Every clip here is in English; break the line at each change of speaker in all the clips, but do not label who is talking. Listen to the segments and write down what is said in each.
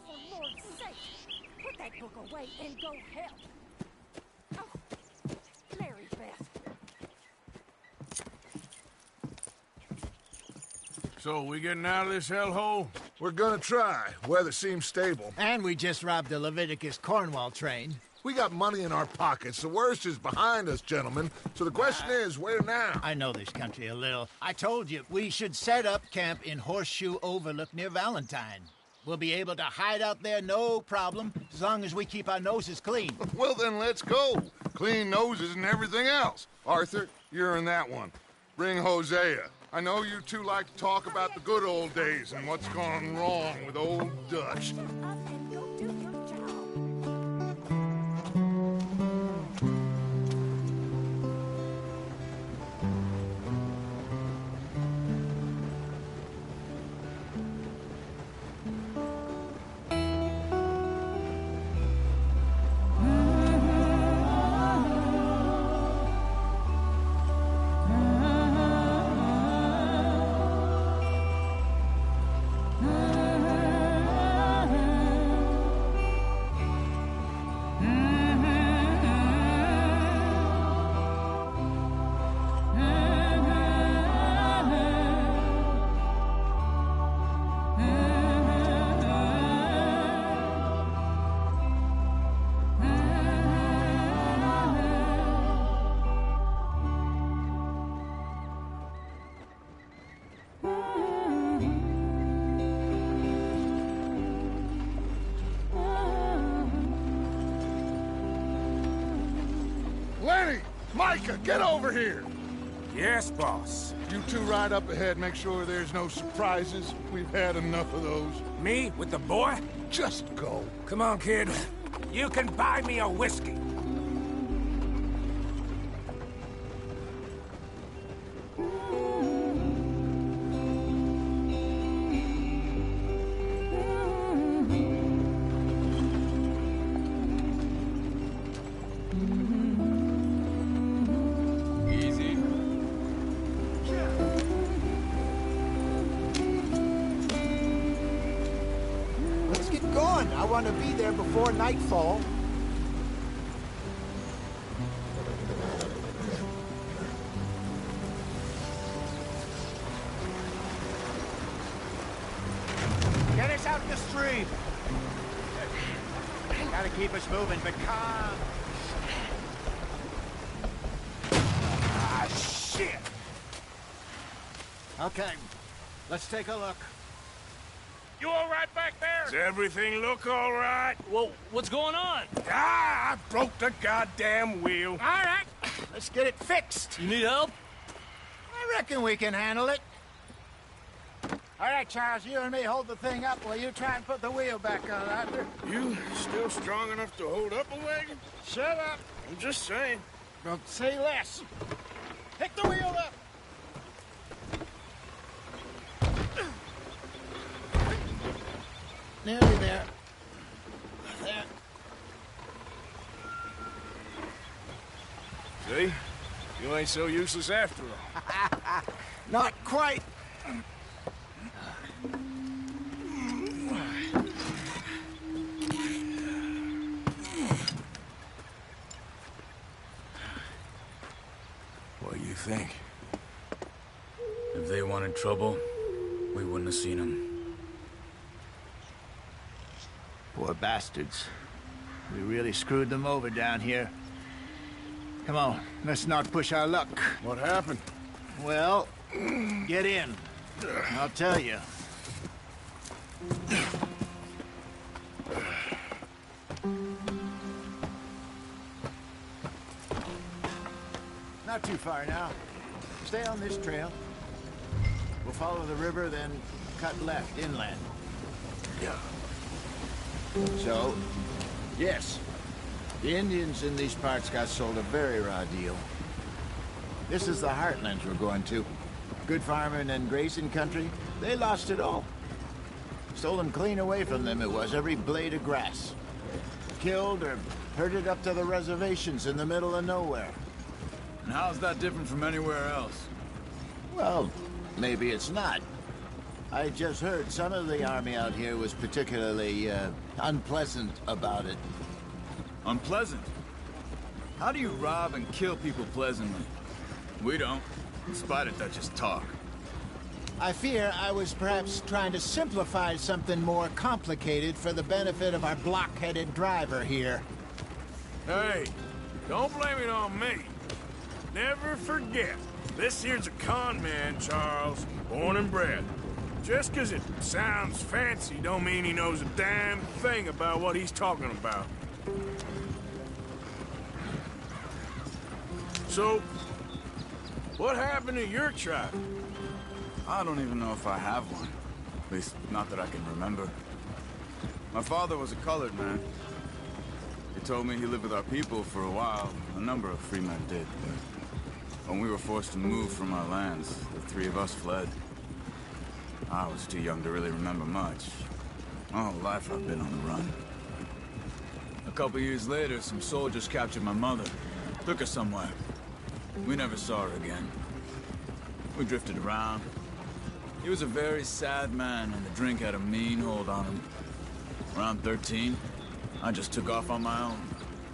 For Lord's sake, put that book away and go help. Oh, Mary Beth.
So, we getting out of this hellhole?
We're gonna try. Weather seems stable.
And we just robbed the Leviticus Cornwall train.
We got money in our pockets. The worst is behind us, gentlemen. So the question is, where now?
I know this country a little. I told you, we should set up camp in Horseshoe Overlook near Valentine. We'll be able to hide out there, no problem, as long as we keep our noses clean.
Well, then let's go. Clean noses and everything else. Arthur, you're in that one. Bring Hosea. I know you two like to talk about the good old days and what's gone wrong with old Dutch.
Up and go do your job.
Micah, get over here!
Yes, boss.
You two ride up ahead, make sure there's no surprises. We've had enough of those.
Me with the boy?
Just go.
Come on, kid. You can buy me a whiskey.
I want to be there before nightfall. Get us out the stream. Gotta keep us moving, but calm.
Ah, shit!
Okay, let's take a look.
You all right back there? Does everything look all right?
Well, what's going on?
Ah, I broke the goddamn wheel.
All right, let's get it fixed.
You need help?
I reckon we can handle it. All right, Charles, you and me hold the thing up while you try and put the wheel back on, Arthur.
You still strong enough to hold up a wagon?
Shut up.
I'm just saying.
Don't say less. Pick the wheel up. Nearly there. There.
See? You ain't so useless after all.
Not quite.
What do you think?
If they wanted trouble, we wouldn't have seen them.
Poor bastards. We really screwed them over down here. Come on, let's not push our luck.
What happened?
Well, get in. I'll tell you. Not too far now. Stay on this trail. We'll follow the river, then cut left inland.
Yeah.
So, yes, the Indians in these parts got sold a very raw deal. This is the heartlands we're going to. Good farming and grazing country, they lost it all. Stolen clean away from them it was, every blade of grass. Killed or herded up to the reservations in the middle of nowhere.
And how's that different from anywhere else?
Well, maybe it's not. I just heard some of the army out here was particularly, unpleasant about it.
Unpleasant? How do you rob and kill people pleasantly? We don't, in spite of Dutch's talk.
I fear I was perhaps trying to simplify something more complicated for the benefit of our block-headed driver here.
Hey, don't blame it on me. Never forget, this here's a con man, Charles, born and bred. Just 'cause it sounds fancy don't mean he knows a damn thing about what he's talking about. So, what happened to your tribe?
I don't even know if I have one. At least, not that I can remember. My father was a colored man. He told me he lived with our people for a while. A number of free men did. But when we were forced to move from our lands, the three of us fled. I was too young to really remember much. My whole life I've been on the run. A couple years later, some soldiers captured my mother. Took her somewhere. We never saw her again. We drifted around. He was a very sad man, and the drink had a mean hold on him. Around 13, I just took off on my own.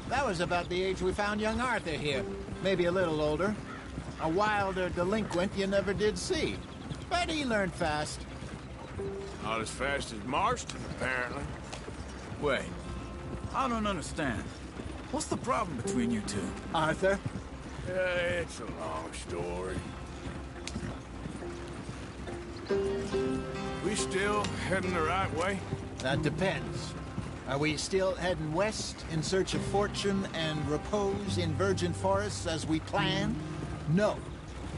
That was about the age we found young Arthur here. Maybe a little older. A wilder delinquent you never did see. But he learned fast.
Not as fast as Marston, apparently.
Wait, I don't understand. What's the problem between you two?
Arthur?
It's a long story. We still heading the right way?
That depends. Are we still heading west in search of fortune and repose in virgin forests as we planned? No.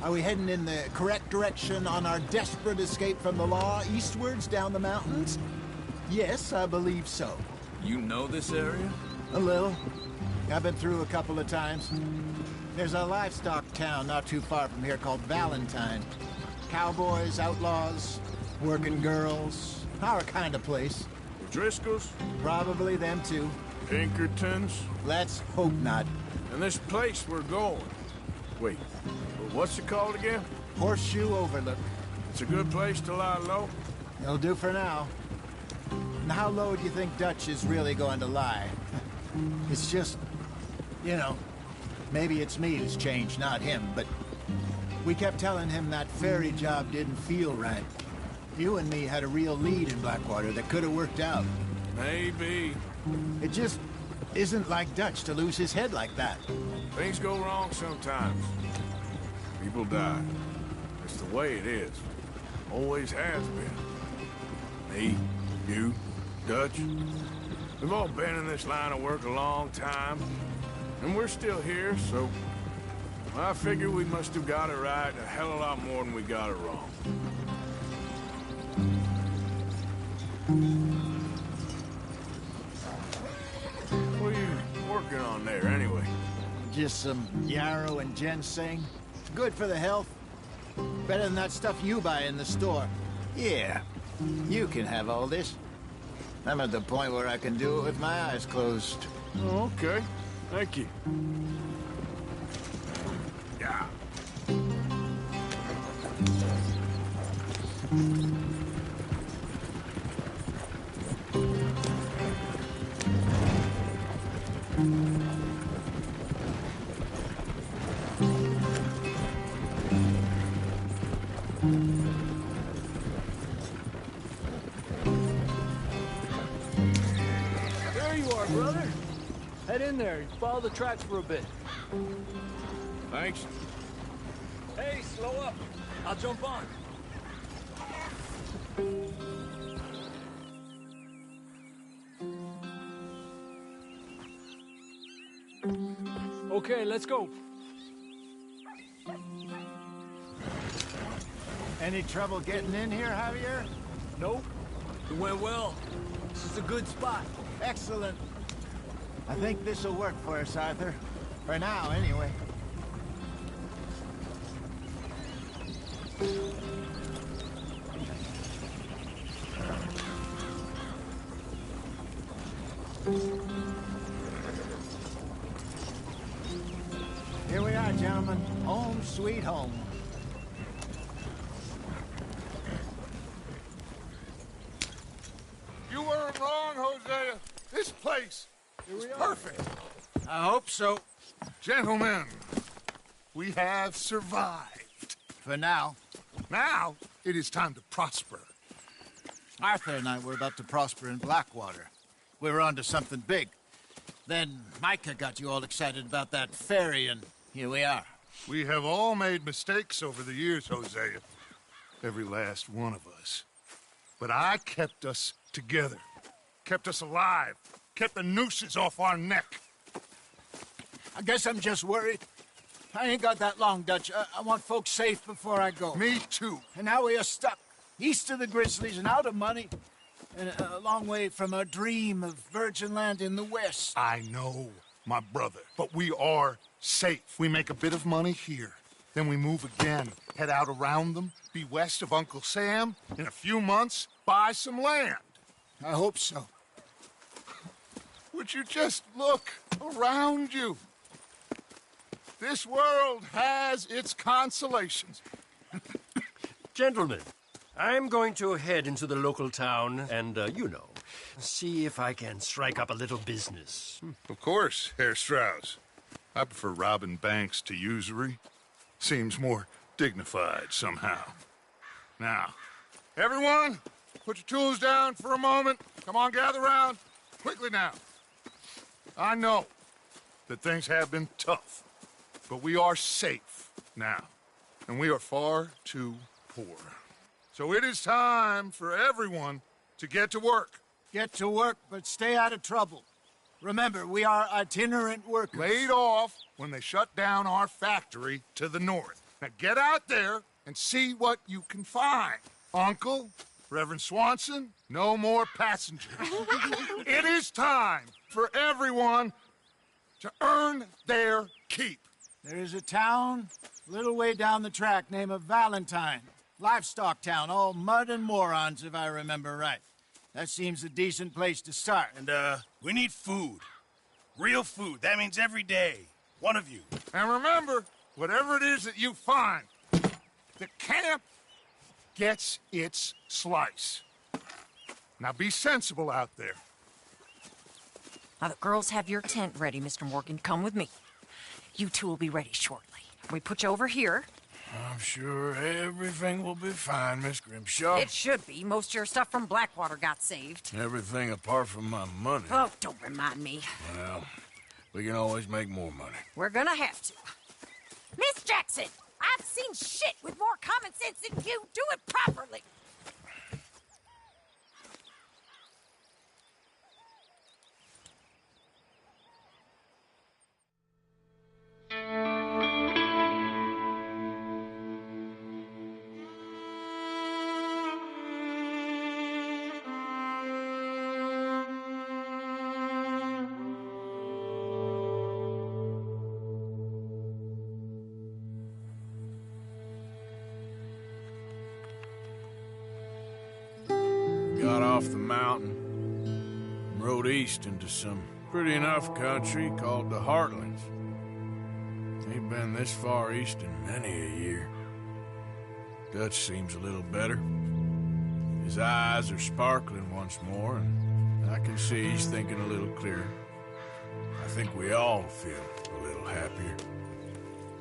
Are we heading in the correct direction on our desperate escape from the law eastwards down the mountains? Yes, I believe so.
You know this area?
A little. I've been through a couple of times. There's a livestock town not too far from here called Valentine. Cowboys, outlaws, working girls, our kind of place.
Driscolls?
Probably them too.
Pinkertons?
Let's hope not.
And this place we're going. Wait, what's it called again?
Horseshoe Overlook.
It's a good place to lie low?
It'll do for now. And how low do you think Dutch is really going to lie? It's just, you know, maybe it's me who's changed, not him, but we kept telling him that ferry job didn't feel right. You and me had a real lead in Blackwater that could have worked out.
Maybe.
It just isn't like Dutch to lose his head like that.
Things go wrong sometimes. People die. It's the way it is. Always has been. Me, you, Dutch. We've all been in this line of work a long time. And we're still here, so I figure we must have got it right a hell of a lot more than we got it wrong. What are you working on there, anyway?
Just some yarrow and ginseng. It's good for the health. Better than that stuff you buy in the store. Yeah, you can have all this. I'm at the point where I can do it with my eyes closed.
Oh, okay. Thank you. Yeah.
Head in there. Follow the tracks for a bit.
Thanks.
Hey, slow up. I'll jump on. Okay, let's go.
Any trouble getting in here, Javier?
Nope. It went well. This is a good spot.
Excellent. I think this'll work for us, Arthur. For now, anyway. Here we are, gentlemen. Home sweet home.
You weren't wrong, Hosea. This place is perfect.
I hope so.
Gentlemen, we have survived.
For now.
Now, it is time to prosper.
Arthur and I were about to prosper in Blackwater. We were onto something big. Then Micah got you all excited about that ferry, and here we are.
We have all made mistakes over the years, Hosea. Every last one of us. But I kept us together. Kept us alive. Kept the nooses off our neck.
I guess I'm just worried. I ain't got that long, Dutch. I want folks safe before I go.
Me too.
And now we are stuck, east of the Grizzlies and out of money, and a long way from our dream of virgin land in the west.
I know, my brother. But we are safe. We make a bit of money here. Then we move again, head out around them, be west of Uncle Sam. In a few months, buy some land.
I hope so.
Would you just look around you? This world has its consolations.
Gentlemen, I'm going to head into the local town and, see if I can strike up a little business.
Of course, Herr Strauss. I prefer robbing banks to usury. Seems more dignified somehow. Now, everyone, put your tools down for a moment. Come on, gather round. Quickly now. I know that things have been tough, but we are safe now, and we are far too poor. So it is time for everyone to get to work.
Get to work, but stay out of trouble. Remember, we are itinerant workers.
Laid off when they shut down our factory to the north. Now get out there and see what you can find. Uncle, Reverend Swanson, no more passengers. It is time for everyone to earn their keep.
There is a town a little way down the track named Valentine. Livestock town, all mud and morons, if I remember right. That seems a decent place to start.
And, we need food. Real food. That means every day. One of you.
And remember, whatever it is that you find, the camp gets its slice. Now be sensible out there.
Now, the girls have your tent ready, Mr. Morgan. Come with me. You two will be ready shortly. We put you over here.
I'm sure everything will be fine, Miss Grimshaw.
It should be. Most of your stuff from Blackwater got saved.
Everything apart from my money.
Oh, don't remind me.
Well, we can always make more money.
We're gonna have to. Miss Jackson, I've seen shit with more common sense than you. Do it properly.
Got off the mountain, and rode east into some pretty enough country called the Heartlands. Ain't been this far east in many a year. Dutch seems a little better. His eyes are sparkling once more, and I can see he's thinking a little clearer. I think we all feel a little happier,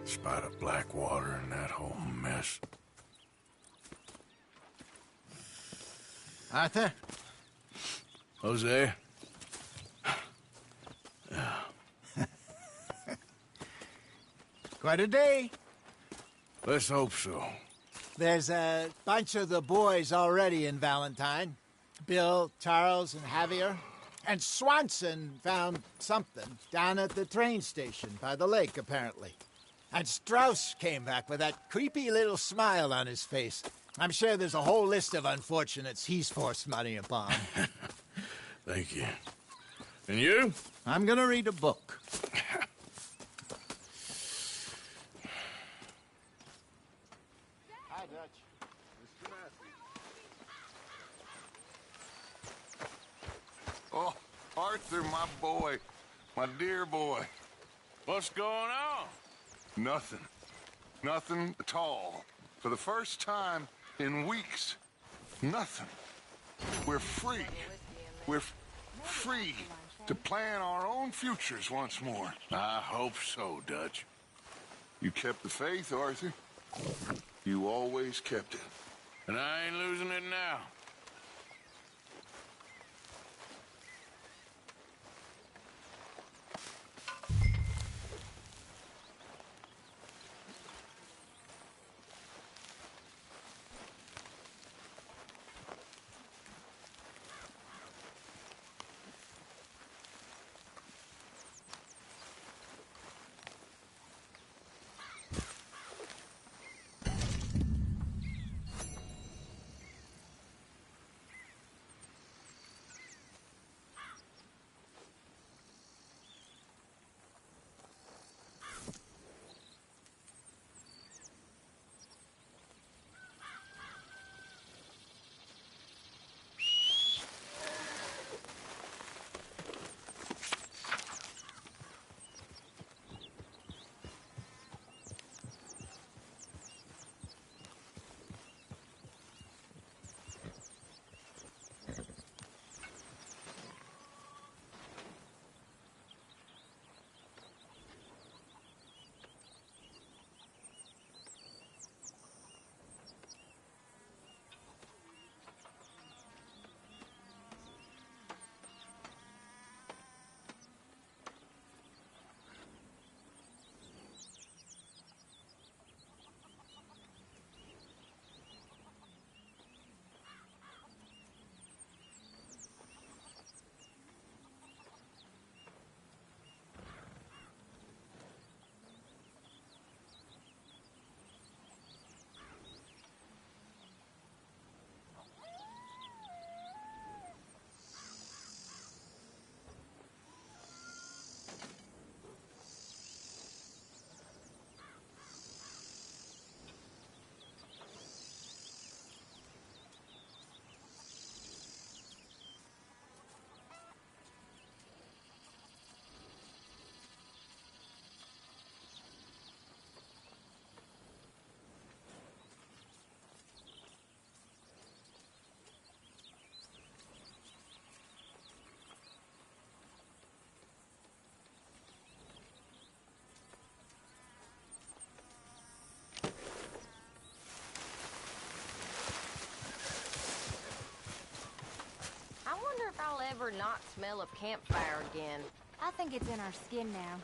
in spite of Blackwater and that whole mess.
Arthur?
Jose?
Quite a day.
Let's hope so.
There's a bunch of the boys already in Valentine. Bill, Charles, and Javier. And Swanson found something down at the train station by the lake, apparently. And Strauss came back with that creepy little smile on his face. I'm sure there's a whole list of unfortunates he's forced money upon.
Thank you. And you?
I'm gonna read a book. Hi, Dutch.
Mr. Matthews. Oh, Arthur, my boy. My dear boy.
What's going on?
Nothing. Nothing at all. For the first time in weeks. Nothing. We're free. We're free to plan our own futures once more.
I hope so, Dutch.
You kept the faith, Arthur. You always kept it.
And I ain't losing it now.
If I'll ever not smell of campfire again.
I think it's in our skin now.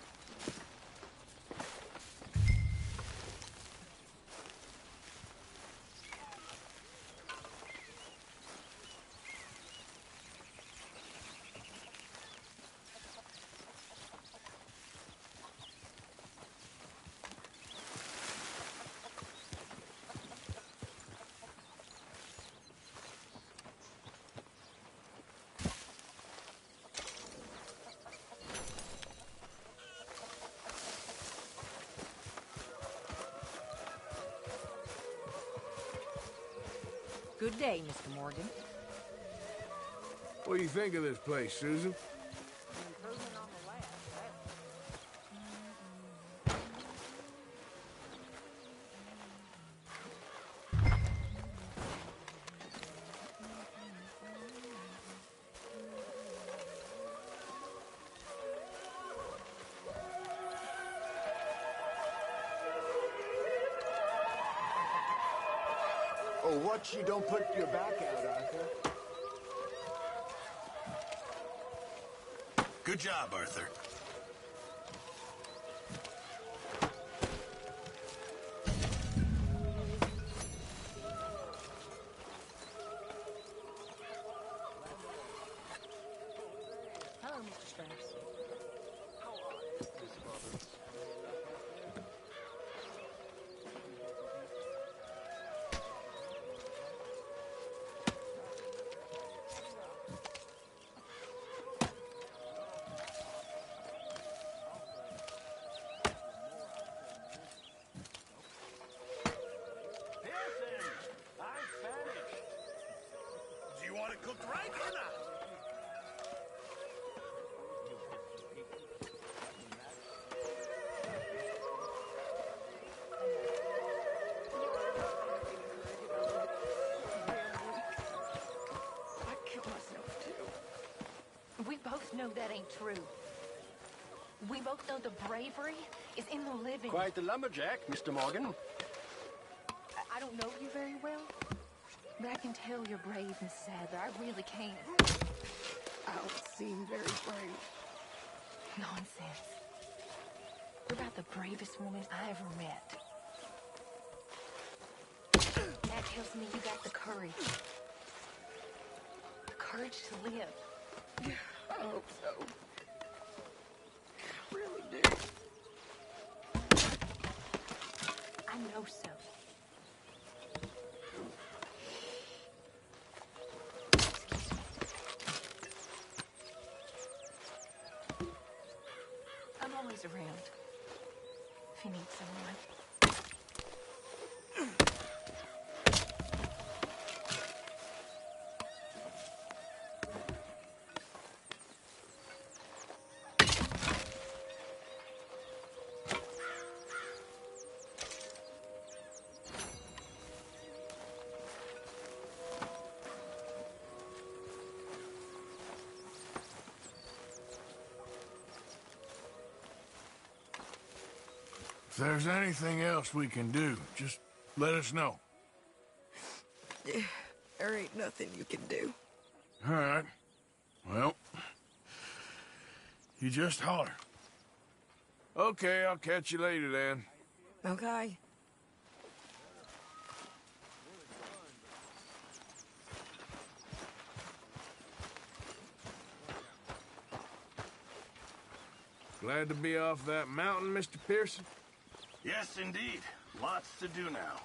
Good day, Mr. Morgan.
What do you think of this place, Susan?
Oh, watch you don't put your back out, Arthur.
Good job, Arthur.
ain't true. We both know the bravery is in the living.
Quite the lumberjack, Mr. Morgan.
I don't know you very well, but I can tell you're brave, Mrs. Adler. I really can.
I don't seem very brave.
Nonsense. You're about the bravest woman I ever met. That tells me you got the courage. The courage to live.
I hope so. I really do.
I know so. I'm always around if you need someone.
If there's anything else we can do, just let us know.
There ain't nothing you can do.
All right. Well, you just holler. Okay, I'll catch you later then.
Okay.
Glad to be off that mountain, Mr. Pearson?
Yes, indeed. Lots to do now.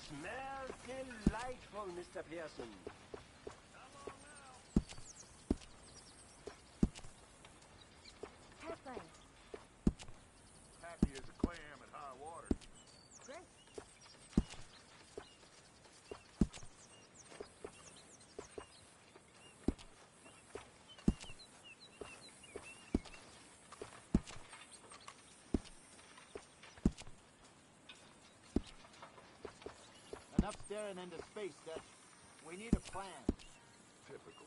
Smells delightful, Mr. Pearson.
Headland.
Happy as a clam at high water.
Great.
Enough staring into space, Dutch. We need a plan.
Typical.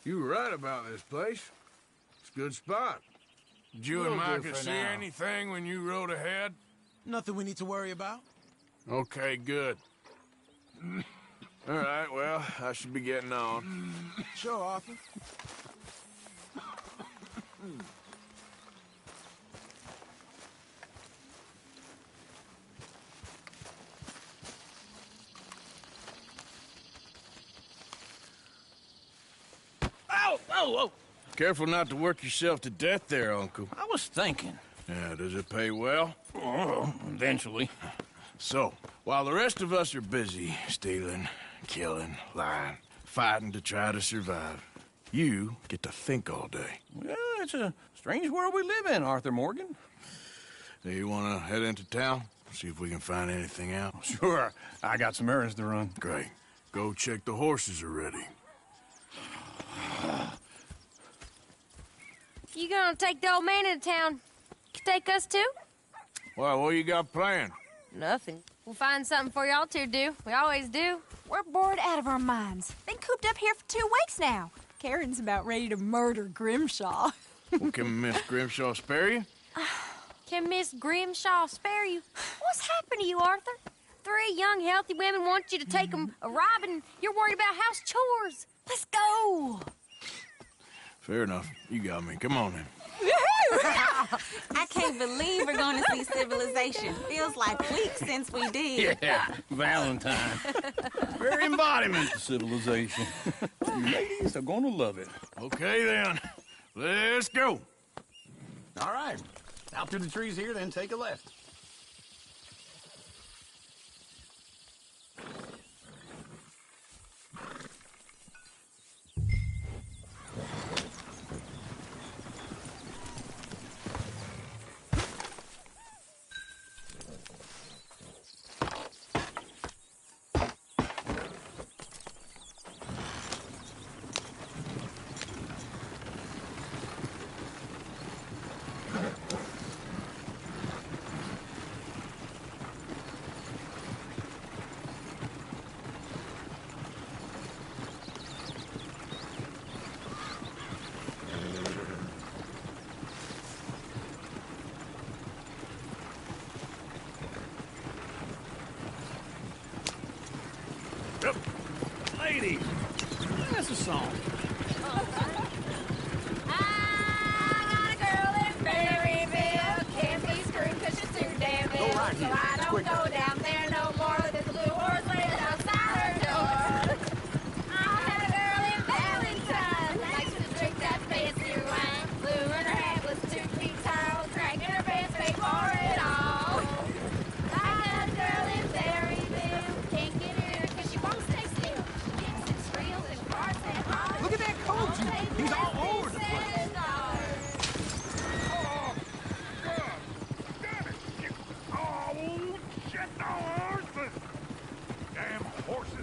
You were right about this place. It's a good spot. Did you and
Will do
Micah
for
see
now.
anything when you rode ahead?
Nothing we need to worry about.
Okay, good. All right, well, I should be getting on.
Sure, Arthur. Ow! Oh, oh!
Careful not to work yourself to death there, Uncle.
I was thinking.
Yeah, does it pay well?
Oh, eventually.
So, while the rest of us are busy stealing, killing, lying, fighting to try to survive, you get to think all day.
Well, it's a strange world we live in, Arthur Morgan.
Do you want to head into town? See if we can find anything out?
Sure, I got some errands to run.
Great. Go check the horses are ready.
You gonna take the old man into town? Take us too?
Well, what you got planned?
Nothing. We'll find something for y'all to do. We always do.
We're bored out of our minds. Been cooped up here for 2 weeks now. Karen's about ready to murder Grimshaw.
Well, can Miss Grimshaw spare you?
Can Miss Grimshaw spare you? What's happened to you, Arthur? 3 young, healthy women want you to take them a robbing. You're worried about house chores. Let's go.
Fair enough. You got me. Come on then.
I can't believe we're going to see civilization. Feels like weeks since we did.
Yeah, Valentine. Very embodiment of civilization. You ladies are gonna love it.
Okay then. Let's go.
All right. Out through the trees here, then take a left.
Yep.
Ladies, that's a song.
I got a girl in Berryville. Can't be screwed 'cause she's too damn ill.
Go right
So
here.
I don't
Quicker.
go down there no more with this blue horse laying outside her door. I had a girl in Valentine. Likes to drink that fancy wine. Blue in her hat was 2 feet tall. Dragging her pants, paid for it all. I got a girl in Berryville. Can't get her 'cause she won't stay still. She kicks and squeals and farts and hollers.
Look at that coat. He's all over the place.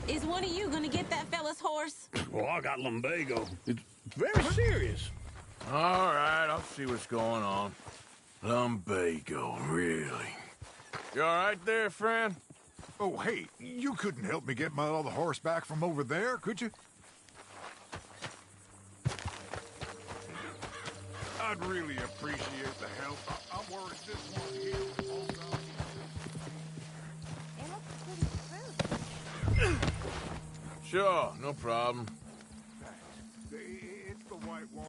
Is one of you going to get that fella's horse?
Well, I got lumbago. It's very serious.
All right, I'll see what's going on. Lumbago, really? You all right there, friend?
Oh, hey, you couldn't help me get my other horse back from over there, could you? I'd really appreciate the help. I'm worried this one here won't go.
Sure, no problem.
It's the white one.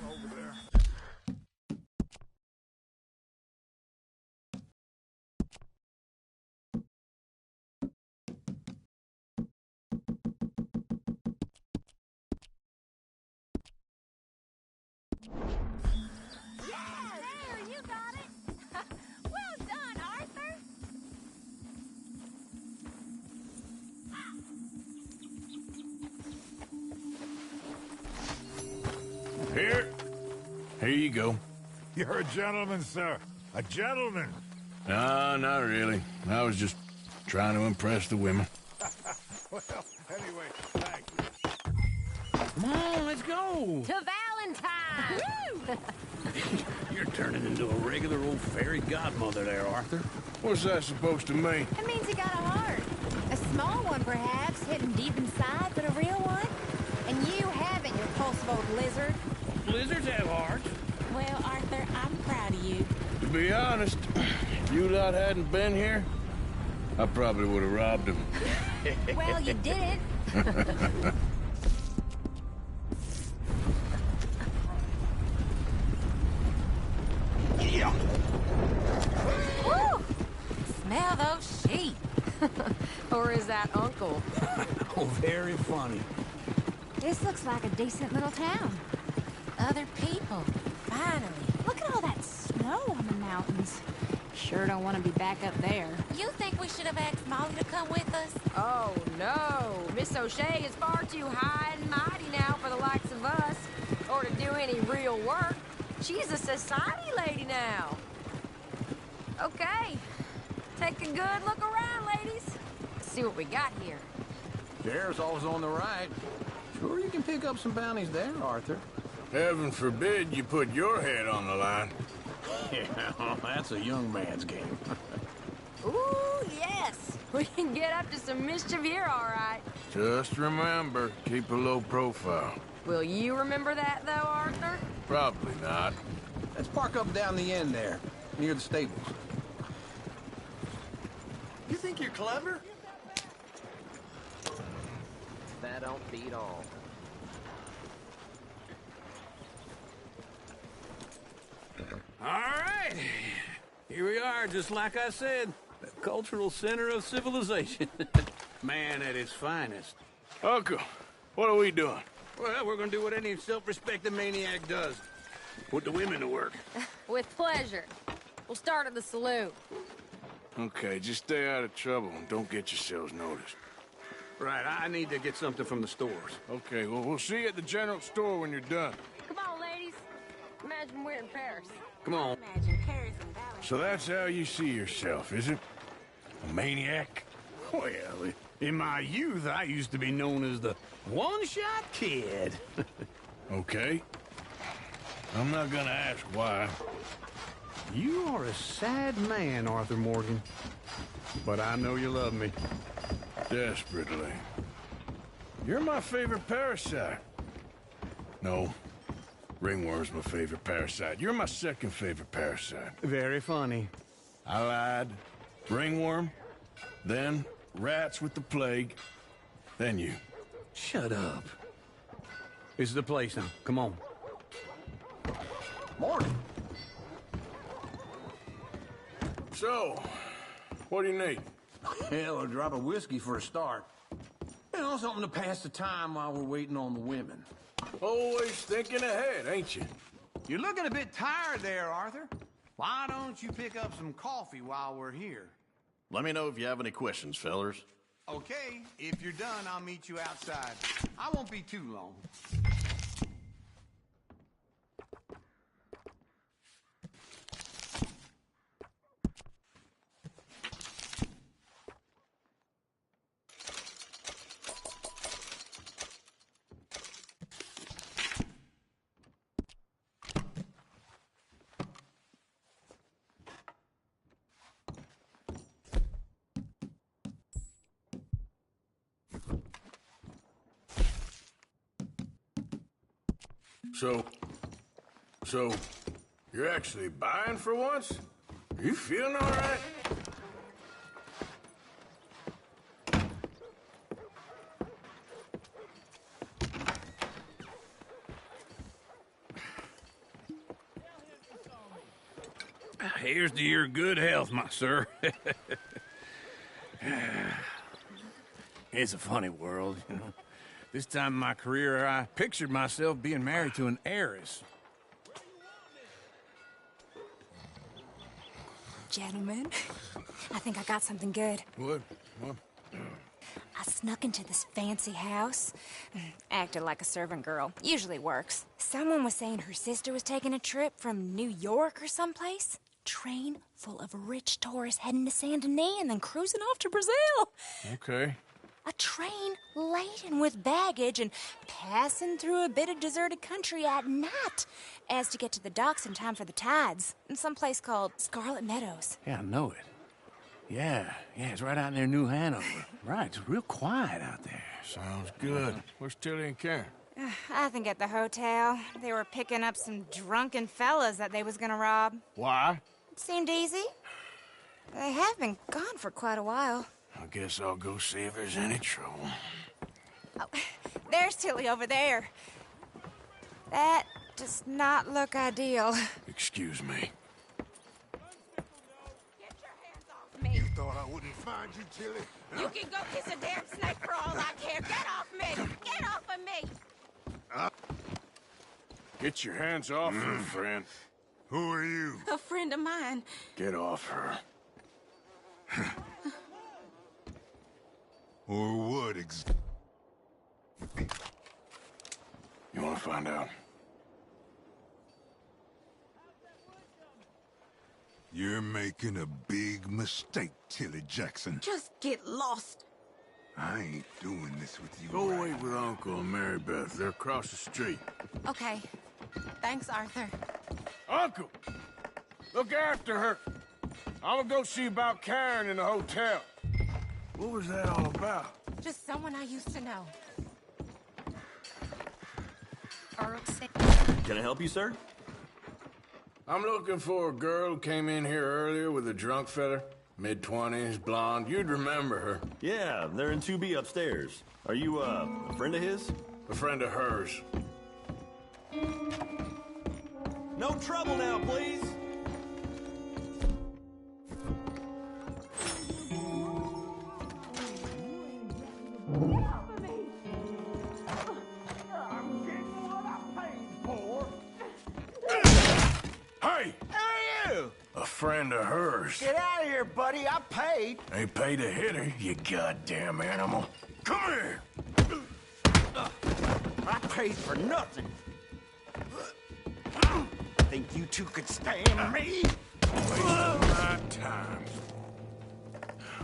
Over there.
There, you got it. Well done, Arthur.
Here you go.
You're a gentleman, sir. A gentleman.
No, not really. I was just trying to impress the women.
Well, anyway, thanks. Come on, let's go.
To Valentine!
You're turning into a regular old fairy godmother there, Arthur.
What's that supposed to mean?
It means you got a heart. A small one, perhaps, hidden deep inside, but a real one. And you haven't, you repulsive old lizard.
Lizards have hearts.
Well, Arthur, I'm proud of you.
To be honest, if you lot hadn't been here, I probably would have robbed him.
Well, you didn't.
Yeah.
Woo! Smell those sheep. Or is that Uncle?
Oh, very funny.
This looks like a decent little town. Other people. Finally. Look at all that snow on the mountains. Sure don't want to be back up there.
You think we should have asked Molly to come with us?
Oh, no. Miss O'Shea is far too high and mighty now for the likes of us. Or to do any real work. She's a society lady now. Okay. Take a good look around, ladies. Let's see what we got here.
Sheriff's always on the right. Sure you can pick up some bounties there, Arthur.
Heaven forbid you put your head on the line.
Yeah, that's a young man's game.
Ooh, yes. We can get up to some mischief here, all right.
Just remember, keep a low profile.
Will you remember that, though, Arthur?
Probably not.
Let's park up down the end there, near the stables.
You think you're clever?
That don't beat all.
All right. Here we are, just like I said. The cultural center of civilization. Man at its finest.
Uncle, what are we doing?
Well, we're gonna do what any self-respecting maniac does. Put the women to work.
With pleasure. We'll start at the saloon.
Okay, just stay out of trouble and don't get yourselves noticed.
Right, I need to get something from the stores.
Okay, well, we'll see you at the general store when you're done.
Come on, ladies. Imagine we're in Paris.
Come on.
Imagine Paris and Valentine.
So that's how you see yourself, is it? A maniac?
Well, in my youth, I used to be known as the one-shot kid.
Okay. I'm not gonna ask why.
You are a sad man, Arthur Morgan. But I know you love me.
Desperately. You're my favorite parasite. No. Ringworm's my favorite parasite. You're my second favorite parasite.
Very funny.
I lied. Ringworm, then rats with the plague, then you.
Shut up. This is the place now. Come on. Morning.
So, what do you need?
Hell, a drop of whiskey for a start. You know, something to pass the time while we're waiting on the women.
Always thinking ahead, ain't you?
You're looking a bit tired there, Arthur. Why don't you pick up some coffee while we're here?
Let me know if you have any questions, fellers.
Okay, if you're done, I'll meet you outside. I won't be too long.
So, you're actually buying for once? Are you feeling all right?
Here's to your good health, my sir. It's a funny world, you know. This time in my career, I pictured myself being married to an heiress.
Gentlemen, I think I got something good.
What?
I snuck into this fancy house. Acted like a servant girl. Usually works. Someone was saying her sister was taking a trip from New York or someplace. Train full of rich tourists heading to Saint Denis and then cruising off to Brazil.
Okay.
A train laden with baggage and passing through a bit of deserted country at night as to get to the docks in time for the tides in some place called Scarlet Meadows.
Yeah, I know it. Yeah, it's right out near New Hanover. Right, it's real quiet out there.
Sounds good. Where's Tilly and Karen?
I think at the hotel. They were picking up some drunken fellas that they was gonna rob.
Why?
It seemed easy. They have been gone for quite a while.
I guess I'll go see if there's any trouble.
Oh, there's Tilly over there. That does not look ideal.
Excuse me.
Me.
You thought I wouldn't find you, Tilly?
You can go kiss a damn snake for all I care. Get off me! Get off of me!
Get your hands off her, friend.
Who are you?
A friend of mine.
Get off her.
Or what
You want to find out?
You're making a big mistake, Tilly Jackson.
Just get lost.
I ain't doing this with you.
Go away with Uncle and Mary Beth. They're across the street.
Okay. Thanks, Arthur.
Uncle! Look after her. I'm gonna go see about Karen in the hotel. What was that all about?
Just someone I used to know.
Can I help you, sir?
I'm looking for a girl who came in here earlier with a drunk fella. Mid-20s, blonde. You'd remember her.
Yeah, they're in 2B upstairs. Are you, a friend of his?
A friend of hers.
No trouble now, please.
Hey!
Who are you?
A friend of hers.
Get out of here, buddy. I paid.
Ain't paid to hit her, you goddamn animal. Come here!
I paid for nothing. Think you two could stand me?
Wasting my time.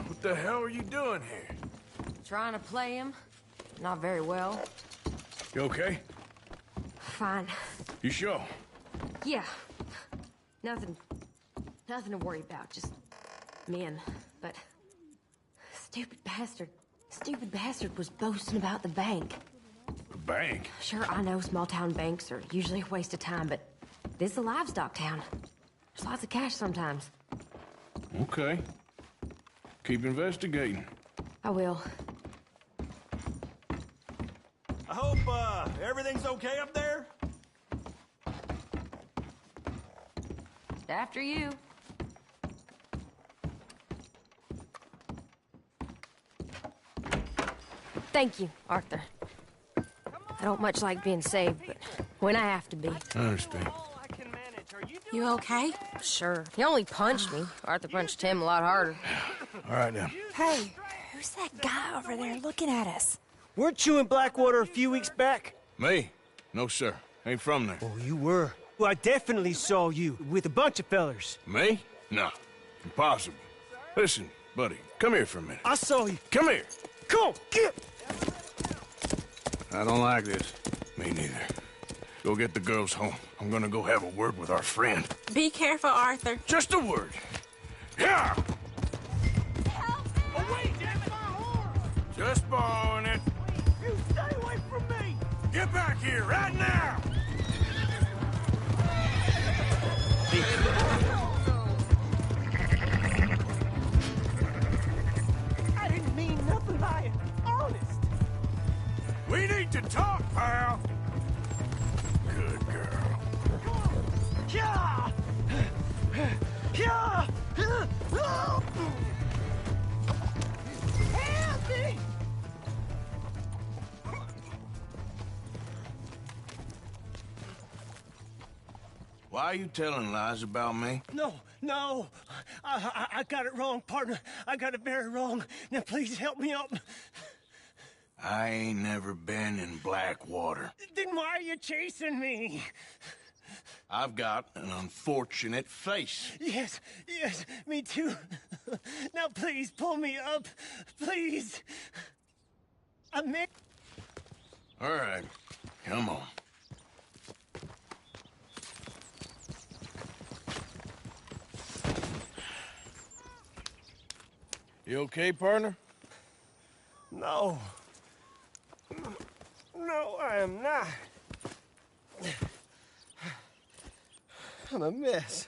What the hell are you doing here?
Trying to play him. Not very well.
You okay?
Fine.
You sure?
Yeah. Nothing to worry about. Just men. But stupid bastard was boasting about the bank.
The bank?
Sure, I know small town banks are usually a waste of time, but this is a livestock town. There's lots of cash sometimes.
Okay. Keep investigating.
I will.
I hope, everything's okay up there?
After you. Thank you, Arthur. I don't much like being saved, but when I have to be.
I understand.
You okay?
Sure. He only punched me. Arthur punched him a lot harder.
All right, now.
Hey, who's that guy over there looking at us?
Weren't you in Blackwater a few weeks back?
Me? No, sir. Ain't from there.
Oh, you were. Well, I definitely saw you with a bunch of fellers.
Me? No. Impossible. Listen, buddy, come here for a minute.
I saw you.
Come here.
Come on, get!
I don't like this. Me neither. Go get the girls home. I'm gonna go have a word with our friend.
Be careful, Arthur.
Just a word. Yeah!
Oh, wait, that's my horse!
Just borrowing it.
You stay away from me!
Get back here right now!
I didn't mean nothing by it. Honest.
We need to talk, pal. Good girl.
Yeah! Yeah! Help me!
Why are you telling lies about me?
No. I got it wrong, partner. I got it very wrong. Now, please help me up.
I ain't never been in Blackwater.
Then why are you chasing me?
I've got an unfortunate face.
Yes, me too. Now, please, pull me up. Please. Mick.
All right, come on. You okay, partner?
No. No, I am not. I'm a mess.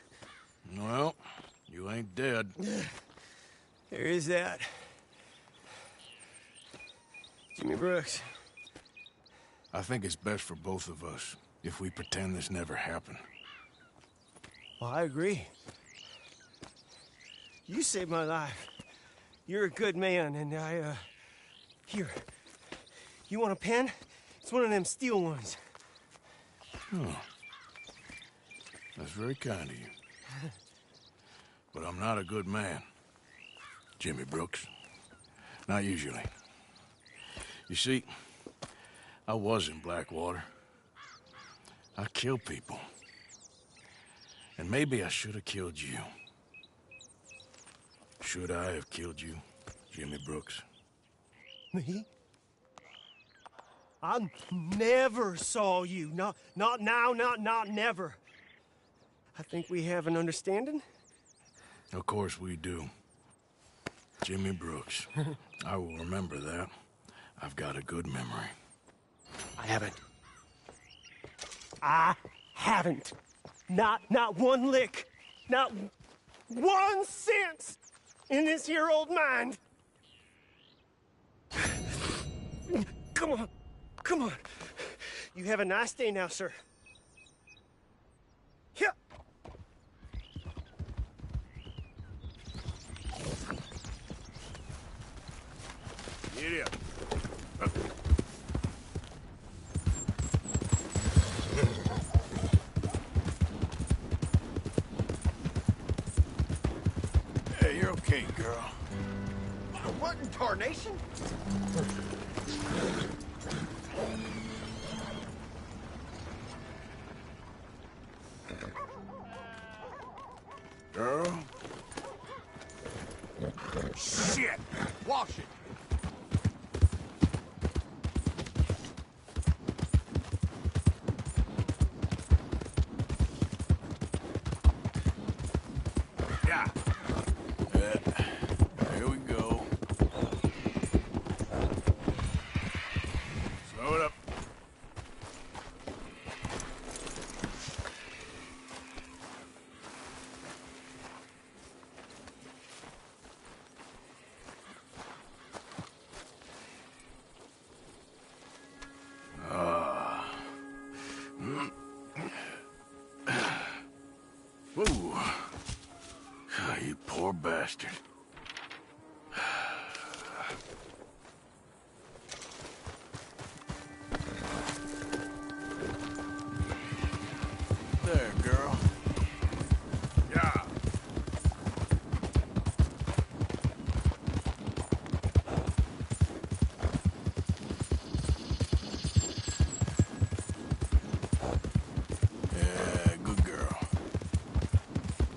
Well, you ain't dead.
There is that. Jimmy Brooks.
I think it's best for both of us if we pretend this never happened.
Well, I agree. You saved my life. You're a good man, and here. You want a pen? It's one of them steel ones.
Oh. That's very kind of you. But I'm not a good man, Jimmy Brooks. Not usually. You see, I was in Blackwater. I killed people. And maybe I should have killed you. Should I have killed you, Jimmy Brooks?
Me? I never saw you. Not now, not never. I think we have an understanding.
Of course we do. Jimmy Brooks. I will remember that. I've got a good memory.
I haven't. Not one lick. Not 1 cent in this here old mind. Come on. Come on. You have a nice day now, sir. Yeah.
Giddy up. Hey, you're okay, girl.
What in tarnation?
Girl?
Shit! Wash it!
Yeah. Here we go. Slow it up. Ooh. Ah, you poor bastard. There, girl. Yeah. Yeah, good girl. Yeah.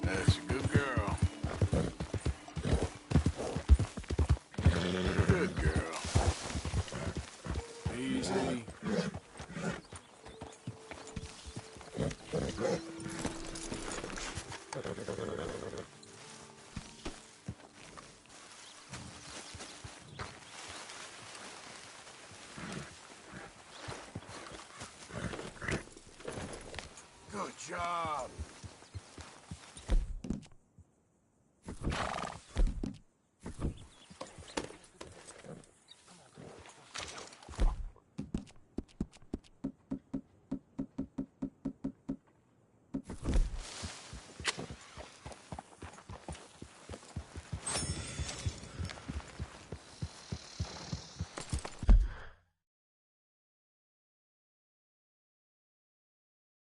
That's a good girl. Good girl. Easy. Good job.